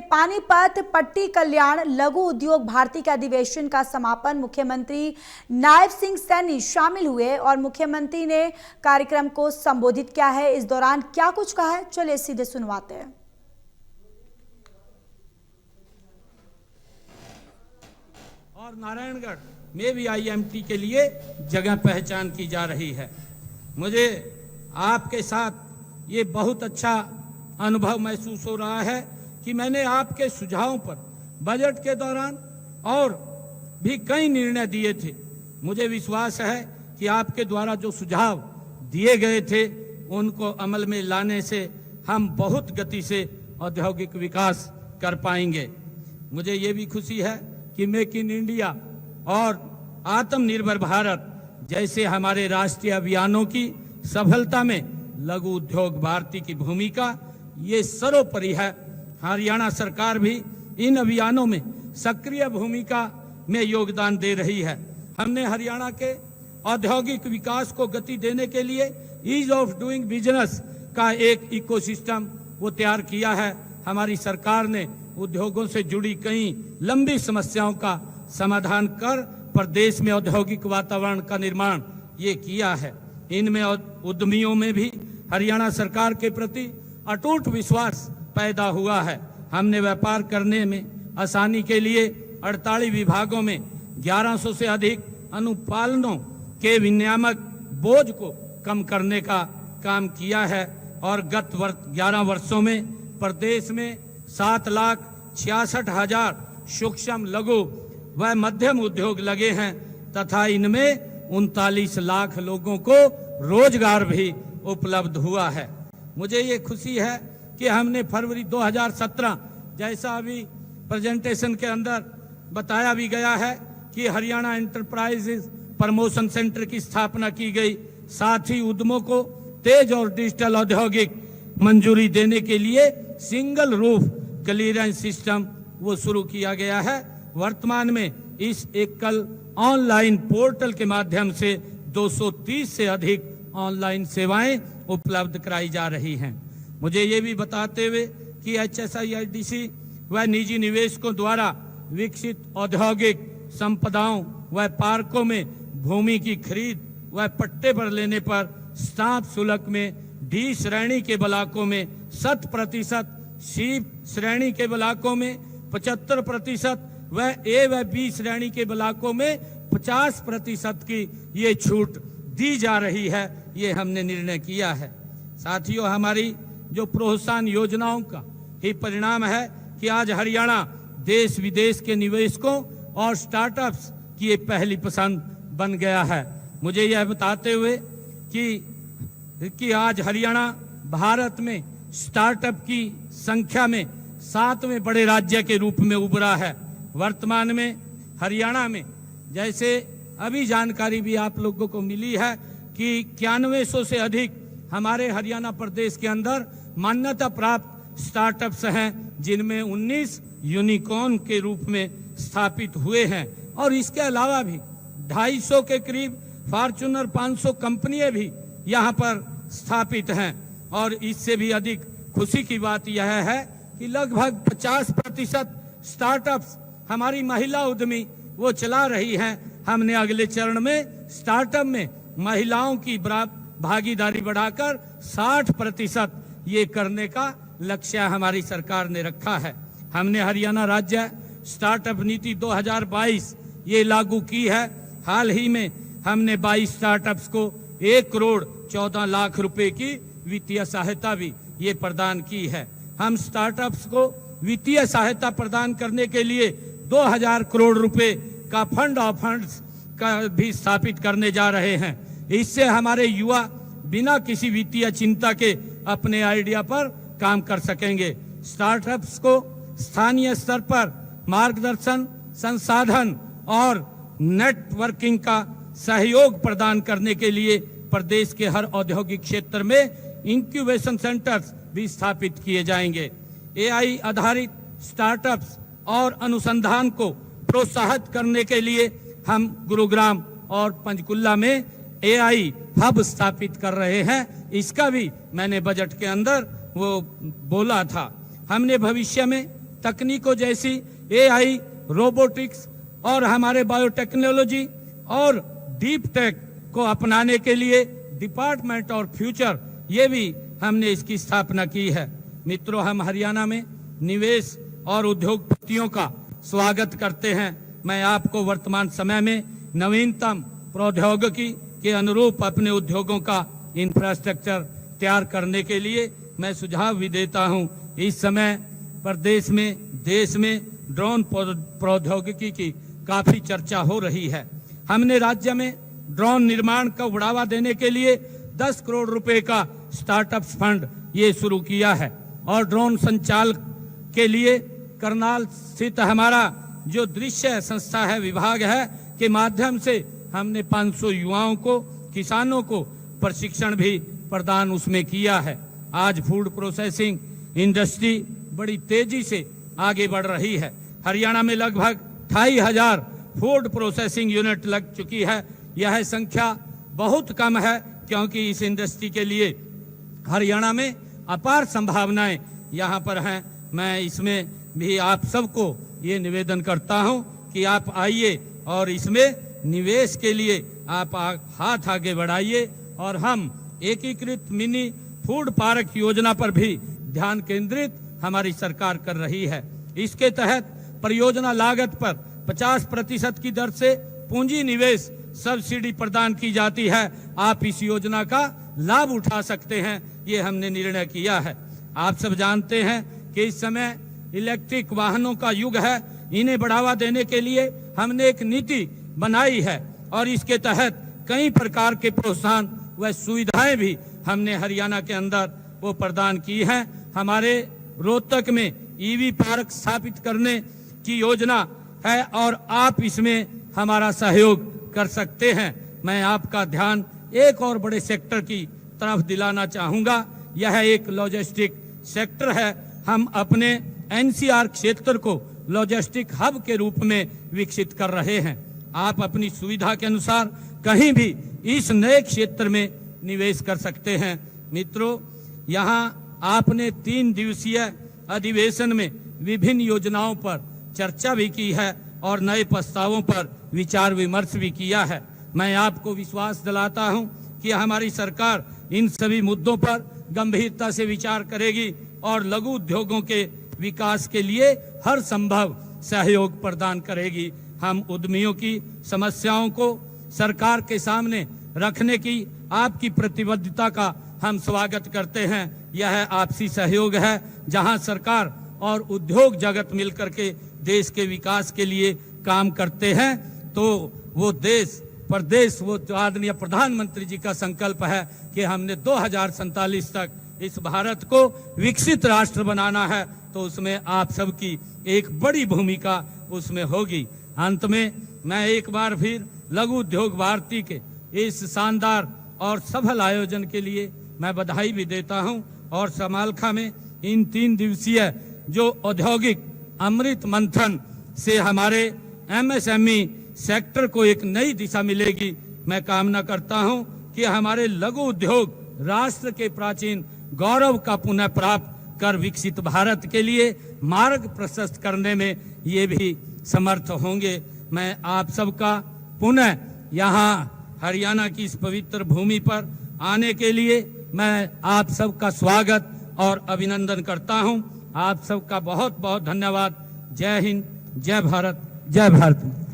पानीपत पट्टी कल्याण लघु उद्योग भारती के अधिवेशन का समापन मुख्यमंत्री नायब सिंह सैनी शामिल हुए और मुख्यमंत्री ने कार्यक्रम को संबोधित किया है। इस दौरान क्या कुछ कहा है, चलिए सीधे सुनवाते हैं। और नारायणगढ़ में भी आईएमटी के लिए जगह पहचान की जा रही है। मुझे आपके साथ ये बहुत अच्छा अनुभव महसूस हो रहा है कि मैंने आपके सुझावों पर बजट के दौरान और भी कई निर्णय दिए थे। मुझे विश्वास है कि आपके द्वारा जो सुझाव दिए गए थे उनको अमल में लाने से हम बहुत गति से औद्योगिक विकास कर पाएंगे। मुझे ये भी खुशी है कि मेक इन इंडिया और आत्मनिर्भर भारत जैसे हमारे राष्ट्रीय अभियानों की सफलता में लघु उद्योग भारती की भूमिका ये सर्वोपरि है। हरियाणा सरकार भी इन अभियानों में सक्रिय भूमिका में योगदान दे रही है। हमने हरियाणा के औद्योगिक विकास को गति देने के लिए ईज ऑफ डूइंग बिजनेस का एक इकोसिस्टम वो तैयार किया है। हमारी सरकार ने उद्योगों से जुड़ी कई लंबी समस्याओं का समाधान कर प्रदेश में औद्योगिक वातावरण का निर्माण ये किया है। इनमें उद्यमियों में भी हरियाणा सरकार के प्रति अटूट विश्वास पैदा हुआ है। हमने व्यापार करने में आसानी के लिए 48 विभागों में 1100 से अधिक अनुपालनों के विनियामक बोझ को कम करने का काम किया है और गत 11 वर्षों में प्रदेश में 7,66,000 सूक्ष्म लघु व मध्यम उद्योग लगे हैं तथा इनमें 39 लाख लोगों को रोजगार भी उपलब्ध हुआ है। मुझे ये खुशी है कि हमने फरवरी 2017 जैसा अभी प्रेजेंटेशन के अंदर बताया भी गया है कि हरियाणा एंटरप्राइजेज प्रमोशन सेंटर की स्थापना की गई। साथ ही उद्यमों को तेज और डिजिटल औद्योगिक मंजूरी देने के लिए सिंगल रूफ क्लियरेंस सिस्टम वो शुरू किया गया है। वर्तमान में इस एकल ऑनलाइन पोर्टल के माध्यम से 230 से अधिक ऑनलाइन सेवाएं उपलब्ध कराई जा रही हैं। मुझे ये भी बताते हुए कि HSIIDC व निजी निवेशकों द्वारा विकसित औद्योगिक संपदाओं व पार्कों में भूमि की खरीद व पट्टे पर लेने पर स्टाम्प शुल्क में D श्रेणी के ब्लॉकों में 100%, C श्रेणी के ब्लॉकों में 75% व A व B श्रेणी के ब्लॉकों में 50% की ये छूट दी जा रही है। ये हमने निर्णय किया है। साथियों, हमारी जो प्रोत्साहन योजनाओं का ही परिणाम है कि आज हरियाणा देश विदेश के निवेशकों और स्टार्टअप्स की एक पहली पसंद बन गया है। मुझे यह बताते हुए कि आज हरियाणा भारत में स्टार्टअप की संख्या में 7वें बड़े राज्य के रूप में उभरा है। वर्तमान में हरियाणा में जैसे अभी जानकारी भी आप लोगों को मिली है कि 9100 से अधिक हमारे हरियाणा प्रदेश के अंदर मान्यता प्राप्त स्टार्टअप्स हैं, जिनमें 19 यूनिकॉर्न के रूप में स्थापित हुए हैं और इसके अलावा भी 250 के करीब फॉर्च्यूनर 500 कंपनियां भी यहां पर स्थापित हैं। और इससे भी अधिक खुशी की बात यह है कि लगभग 50% स्टार्टअप्स हमारी महिला उद्यमी वो चला रही हैं। हमने अगले चरण में स्टार्टअप में महिलाओं की भागीदारी बढ़ाकर 60% ये करने का लक्ष्य हमारी सरकार ने रखा है। हमने हरियाणा राज्य स्टार्टअप नीति 2022 ये लागू की है। हाल ही में हमने 22 स्टार्टअप्स को 1 करोड़ 14 लाख रुपए की वित्तीय सहायता भी ये प्रदान की है। हम स्टार्टअप्स को वित्तीय सहायता प्रदान करने के लिए 2000 करोड़ रुपए का फंड ऑफ फंड्स का भी स्थापित करने जा रहे हैं। इससे हमारे युवा बिना किसी वित्तीय चिंता के अपने आइडिया पर काम कर सकेंगे। स्टार्टअप्स को स्थानीय स्तर पर मार्गदर्शन, संसाधन और नेटवर्किंग का सहयोग प्रदान करने के लिए प्रदेश के हर औद्योगिक क्षेत्र में इंक्यूबेशन सेंटर्स भी स्थापित किए जाएंगे। AI आधारित स्टार्टअप्स और अनुसंधान को प्रोत्साहित करने के लिए हम गुरुग्राम और पंचकुला में AI हब स्थापित कर रहे हैं। इसका भी मैंने बजट के अंदर वो बोला था। हमने भविष्य में तकनीकों जैसी AI, रोबोटिक्स और हमारे बायोटेक्नोलॉजी और डीप टेक को अपनाने के लिए डिपार्टमेंट और फ्यूचर, ये भी हमने इसकी स्थापना की है। मित्रों, हम हरियाणा में निवेश और उद्योगपतियों का स्वागत करते हैं। मैं आपको वर्तमान समय में नवीनतम प्रौद्योगिकी के अनुरूप अपने उद्योगों का इंफ्रास्ट्रक्चर तैयार करने के लिए मैं सुझाव भी देता हूं। इस समय प्रदेश में, देश में ड्रोन प्रौद्योगिकी की काफी चर्चा हो रही है। हमने राज्य में ड्रोन निर्माण को बढ़ावा देने के लिए 10 करोड़ रुपए का स्टार्टअप फंड ये शुरू किया है और ड्रोन संचाल के लिए करनाल स्थित हमारा जो दृश्य संस्था है, विभाग है, के माध्यम से हमने 500 युवाओं को, किसानों को प्रशिक्षण भी प्रदान उसमें किया है। आज फूड प्रोसेसिंग इंडस्ट्री बड़ी तेजी से आगे बढ़ रही है। हरियाणा में लगभग 25,000 फूड प्रोसेसिंग यूनिट लग चुकी है। यह संख्या बहुत कम है क्योंकि इस इंडस्ट्री के लिए हरियाणा में अपार संभावनाएं यहाँ पर हैं। मैं इसमें भी आप सबको ये निवेदन करता हूँ कि आप आइए और इसमें निवेश के लिए आप हाथ आगे बढ़ाइए और हम एकीकृत मिनी फूड पार्क योजना पर भी ध्यान केंद्रित हमारी सरकार कर रही है। इसके तहत परियोजना लागत पर 50% की दर से पूंजी निवेश सब्सिडी प्रदान की जाती है। आप इस योजना का लाभ उठा सकते हैं, ये हमने निर्णय किया है। आप सब जानते हैं कि इस समय इलेक्ट्रिक वाहनों का युग है। इन्हें बढ़ावा देने के लिए हमने एक नीति बनाई है और इसके तहत कई प्रकार के प्रोत्साहन व सुविधाएं भी हमने हरियाणा के अंदर वो प्रदान की हैं। हमारे रोहतक में EV पार्क स्थापित करने की योजना है और आप इसमें हमारा सहयोग कर सकते हैं। मैं आपका ध्यान एक और बड़े सेक्टर की तरफ दिलाना चाहूंगा। यह एक लॉजिस्टिक सेक्टर है। हम अपने NCR क्षेत्र को लॉजिस्टिक हब के रूप में विकसित कर रहे हैं। आप अपनी सुविधा के अनुसार कहीं भी इस नए क्षेत्र में निवेश कर सकते हैं। मित्रों, यहाँ आपने 3 दिवसीय अधिवेशन में विभिन्न योजनाओं पर चर्चा भी की है और नए प्रस्तावों पर विचार विमर्श भी किया है। मैं आपको विश्वास दिलाता हूं कि हमारी सरकार इन सभी मुद्दों पर गंभीरता से विचार करेगी और लघु उद्योगों के विकास के लिए हर संभव सहयोग प्रदान करेगी। हम उद्यमियों की समस्याओं को सरकार के सामने रखने की आपकी प्रतिबद्धता का हम स्वागत करते हैं। यह आपसी सहयोग है जहां सरकार और उद्योग जगत मिलकर के देश के विकास के लिए काम करते हैं। तो वो देश प्रदेश, वो आदरणीय प्रधानमंत्री जी का संकल्प है कि हमने 2047 तक इस भारत को विकसित राष्ट्र बनाना है, तो उसमें आप सबकी एक बड़ी भूमिका उसमें होगी। अंत में मैं एक बार फिर लघु उद्योग भारती के इस शानदार और सफल आयोजन के लिए मैं बधाई भी देता हूं और समालखा में इन 3 दिवसीय जो औद्योगिक अमृत मंथन से हमारे MSME सेक्टर को एक नई दिशा मिलेगी। मैं कामना करता हूं कि हमारे लघु उद्योग राष्ट्र के प्राचीन गौरव का पुनः प्राप्त कर विकसित भारत के लिए मार्ग प्रशस्त करने में ये भी समर्थ होंगे। मैं आप सबका पुनः यहाँ हरियाणा की इस पवित्र भूमि पर आने के लिए मैं आप सबका स्वागत और अभिनंदन करता हूँ। आप सबका बहुत बहुत धन्यवाद। जय हिंद, जय भारत, जय भारत।